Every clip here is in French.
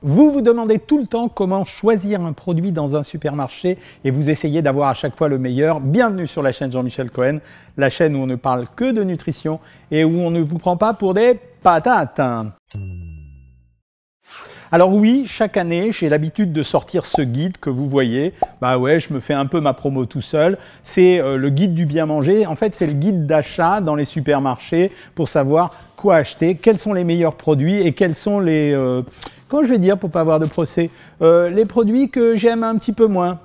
Vous vous demandez tout le temps comment choisir un produit dans un supermarché et vous essayez d'avoir à chaque fois le meilleur. Bienvenue sur la chaîne Jean-Michel Cohen, la chaîne où on ne parle que de nutrition et où on ne vous prend pas pour des patates. Alors oui, chaque année, j'ai l'habitude de sortir ce guide que vous voyez. Bah ouais, je me fais un peu ma promo tout seul. C'est le guide du bien manger. En fait, c'est le guide d'achat dans les supermarchés pour savoir quoi acheter, quels sont les meilleurs produits et quels sont les... comment je vais dire pour pas avoir de procès, les produits que j'aime un petit peu moins,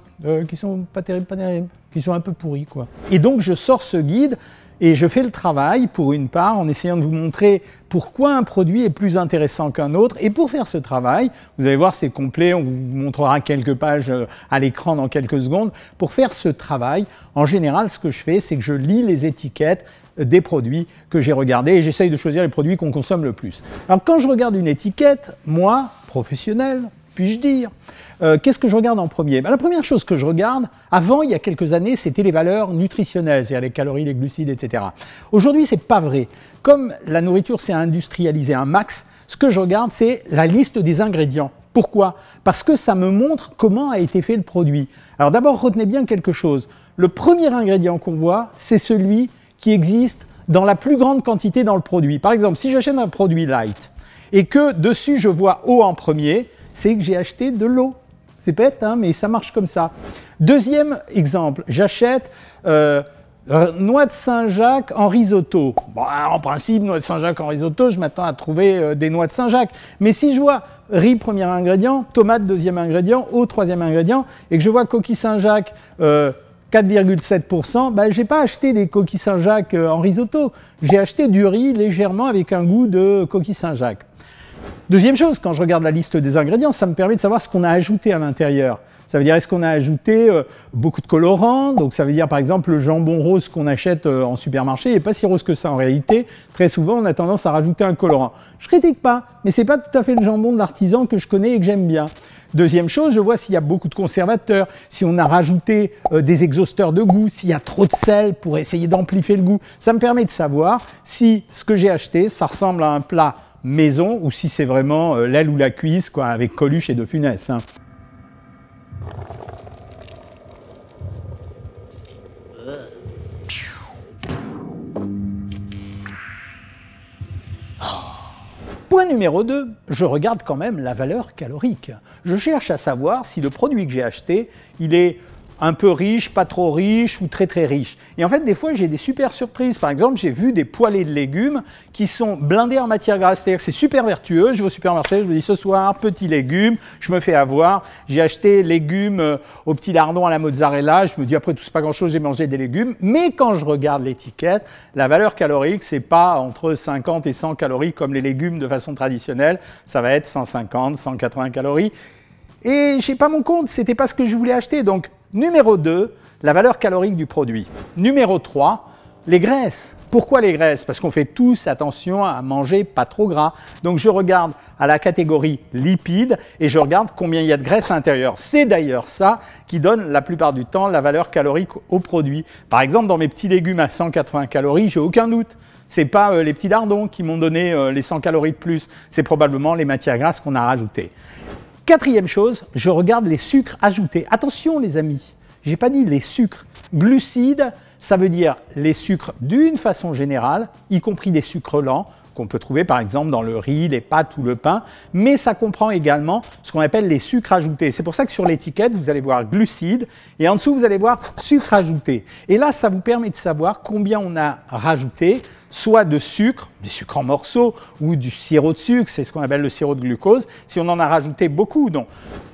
qui sont pas terribles, qui sont un peu pourris, quoi. Et donc je sors ce guide et je fais le travail pour une part en essayant de vous montrer pourquoi un produit est plus intéressant qu'un autre. Et pour faire ce travail, vous allez voir, c'est complet, on vous montrera quelques pages à l'écran dans quelques secondes. Pour faire ce travail, en général, ce que je fais, c'est que je lis les étiquettes des produits que j'ai regardés et j'essaye de choisir les produits qu'on consomme le plus. Alors quand je regarde une étiquette, moi, professionnel, puis-je dire, qu'est-ce que je regarde en premier? La première chose que je regarde, avant, il y a quelques années, c'était les valeurs nutritionnelles, c'est-à-dire les calories, les glucides, etc. Aujourd'hui, c'est pas vrai. Comme la nourriture s'est industrialisée un max, ce que je regarde, c'est la liste des ingrédients. Pourquoi? Parce que ça me montre comment a été fait le produit. Alors d'abord, retenez bien quelque chose. Le premier ingrédient qu'on voit, c'est celui qui existe dans la plus grande quantité dans le produit. Par exemple, si j'achète un produit light et que dessus je vois eau en premier, c'est que j'ai acheté de l'eau. C'est bête, hein, mais ça marche comme ça. Deuxième exemple, j'achète noix de Saint-Jacques en risotto. Bon, en principe, noix de Saint-Jacques en risotto, je m'attends à trouver des noix de Saint-Jacques. Mais si je vois riz, premier ingrédient, tomate, deuxième ingrédient, eau, troisième ingrédient, et que je vois coquille Saint-Jacques 4,7%, ben, je n'ai pas acheté des coquilles Saint-Jacques en risotto. J'ai acheté du riz légèrement avec un goût de coquille Saint-Jacques. Deuxième chose, quand je regarde la liste des ingrédients, ça me permet de savoir ce qu'on a ajouté à l'intérieur. Ça veut dire, est-ce qu'on a ajouté beaucoup de colorants? Donc ça veut dire, par exemple, le jambon rose qu'on achète en supermarché n'est pas si rose que ça en réalité. Très souvent, on a tendance à rajouter un colorant. Je ne critique pas, mais ce n'est pas tout à fait le jambon de l'artisan que je connais et que j'aime bien. Deuxième chose, je vois s'il y a beaucoup de conservateurs, si on a rajouté des exhausteurs de goût, s'il y a trop de sel pour essayer d'amplifier le goût. Ça me permet de savoir si ce que j'ai acheté, ça ressemble à un plat maison ou si c'est vraiment l'aile ou la cuisse, quoi, avec Coluche et De Funès. Hein. Point numéro 2, je regarde quand même la valeur calorique. Je cherche à savoir si le produit que j'ai acheté, il est un peu riche, pas trop riche ou très très riche. Et en fait, des fois, j'ai des super surprises. Par exemple, j'ai vu des poêlées de légumes qui sont blindés en matière grasse. C'est-à-dire que c'est super vertueux. Je vais au supermarché, je me dis ce soir, petits légumes, je me fais avoir. J'ai acheté légumes au petit lardon à la mozzarella. Je me dis après tout, c'est pas grand-chose, j'ai mangé des légumes. Mais quand je regarde l'étiquette, la valeur calorique, c'est pas entre 50 et 100 calories comme les légumes de façon traditionnelle. Ça va être 150, 180 calories. Et je n'ai pas mon compte, ce n'était pas ce que je voulais acheter. Donc, numéro 2, la valeur calorique du produit. Numéro 3, les graisses. Pourquoi les graisses? Parce qu'on fait tous attention à manger pas trop gras. Donc, je regarde à la catégorie lipides et je regarde combien il y a de graisse à l'intérieur. C'est d'ailleurs ça qui donne la plupart du temps la valeur calorique au produit. Par exemple, dans mes petits légumes à 180 calories, j'ai aucun doute. Ce n'est pas les petits lardons qui m'ont donné les 100 calories de plus. C'est probablement les matières grasses qu'on a rajoutées. Quatrième chose, je regarde les sucres ajoutés. Attention les amis, je n'ai pas dit les sucres. Glucides, ça veut dire les sucres d'une façon générale, y compris des sucres lents, qu'on peut trouver par exemple dans le riz, les pâtes ou le pain, mais ça comprend également ce qu'on appelle les sucres ajoutés. C'est pour ça que sur l'étiquette, vous allez voir glucides et en dessous, vous allez voir sucre ajouté. Et là, ça vous permet de savoir combien on a rajouté, soit de sucre, du sucre en morceaux ou du sirop de sucre, c'est ce qu'on appelle le sirop de glucose, si on en a rajouté beaucoup ou non.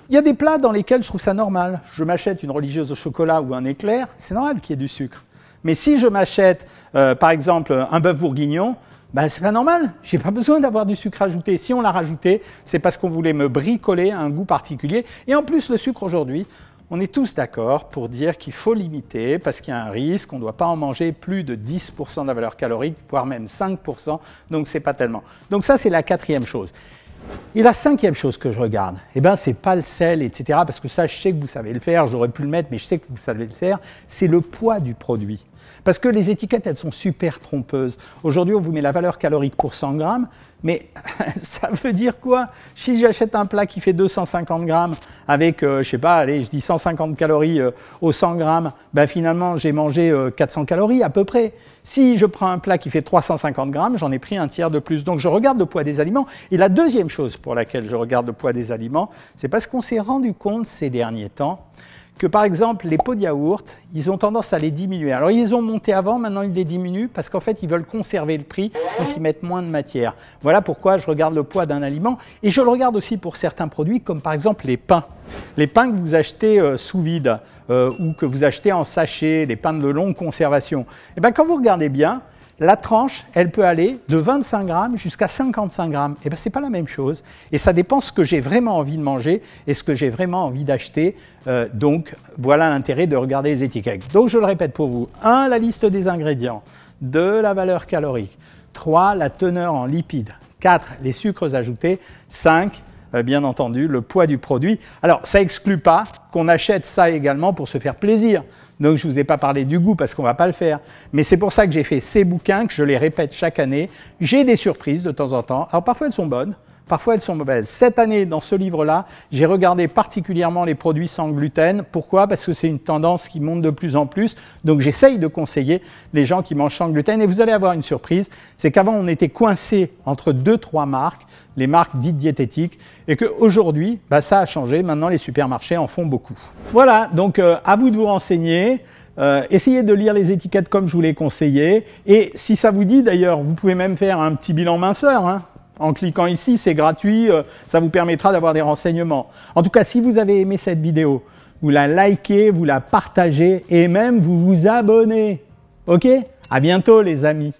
Il y a des plats dans lesquels je trouve ça normal. Je m'achète une religieuse au chocolat ou un éclair, c'est normal qu'il y ait du sucre. Mais si je m'achète, par exemple, un bœuf bourguignon, ben, c'est pas normal, j'ai pas besoin d'avoir du sucre ajouté. Si on l'a rajouté, c'est parce qu'on voulait me bricoler un goût particulier. Et en plus, le sucre aujourd'hui, on est tous d'accord pour dire qu'il faut limiter parce qu'il y a un risque, on ne doit pas en manger plus de 10% de la valeur calorique, voire même 5%, donc c'est pas tellement. Donc ça, c'est la quatrième chose. Et la cinquième chose que je regarde, eh ben, c'est pas le sel, etc., parce que ça, je sais que vous savez le faire, j'aurais pu le mettre, mais je sais que vous savez le faire, c'est le poids du produit. Parce que les étiquettes, elles sont super trompeuses. Aujourd'hui, on vous met la valeur calorique pour 100 grammes, mais ça veut dire quoi? Si j'achète un plat qui fait 250 grammes avec, je sais pas, allez, je dis 150 calories au 100 grammes, ben finalement, j'ai mangé 400 calories à peu près. Si je prends un plat qui fait 350 grammes, j'en ai pris un tiers de plus. Donc, je regarde le poids des aliments. Et la deuxième chose pour laquelle je regarde le poids des aliments, c'est parce qu'on s'est rendu compte ces derniers temps que par exemple les pots de yaourt, ils ont tendance à les diminuer. Alors ils ont monté avant, maintenant ils les diminuent parce qu'en fait ils veulent conserver le prix, donc ils mettent moins de matière. Voilà pourquoi je regarde le poids d'un aliment et je le regarde aussi pour certains produits comme par exemple les pains. Les pains que vous achetez sous vide ou que vous achetez en sachet, les pains de longue conservation. Et bien quand vous regardez bien, la tranche, elle peut aller de 25 grammes jusqu'à 55 grammes. Et bien, ce n'est pas la même chose. Et ça dépend ce que j'ai vraiment envie de manger et ce que j'ai vraiment envie d'acheter. Donc, voilà l'intérêt de regarder les étiquettes. Donc, je le répète pour vous. 1, la liste des ingrédients. 2, la valeur calorique. 3, la teneur en lipides. 4, les sucres ajoutés. 5, bien entendu, le poids du produit. Alors, ça n'exclut pas qu'on achète ça également pour se faire plaisir. Donc, je ne vous ai pas parlé du goût parce qu'on ne va pas le faire. Mais c'est pour ça que j'ai fait ces bouquins, que je les répète chaque année. J'ai des surprises de temps en temps. Alors, parfois, elles sont bonnes. Parfois, elles sont mauvaises. Cette année, dans ce livre-là, j'ai regardé particulièrement les produits sans gluten. Pourquoi? Parce que c'est une tendance qui monte de plus en plus. Donc, j'essaye de conseiller les gens qui mangent sans gluten. Et vous allez avoir une surprise, c'est qu'avant, on était coincé entre 2-3 marques, les marques dites diététiques, et qu'aujourd'hui, ça a changé. Maintenant, les supermarchés en font beaucoup. Voilà, donc à vous de vous renseigner. Essayez de lire les étiquettes comme je vous l'ai conseillé. Et si ça vous dit, d'ailleurs, vous pouvez même faire un petit bilan minceur, hein. En cliquant ici, c'est gratuit, ça vous permettra d'avoir des renseignements. En tout cas, si vous avez aimé cette vidéo, vous la likez, vous la partagez et même vous vous abonnez. Ok? À bientôt les amis.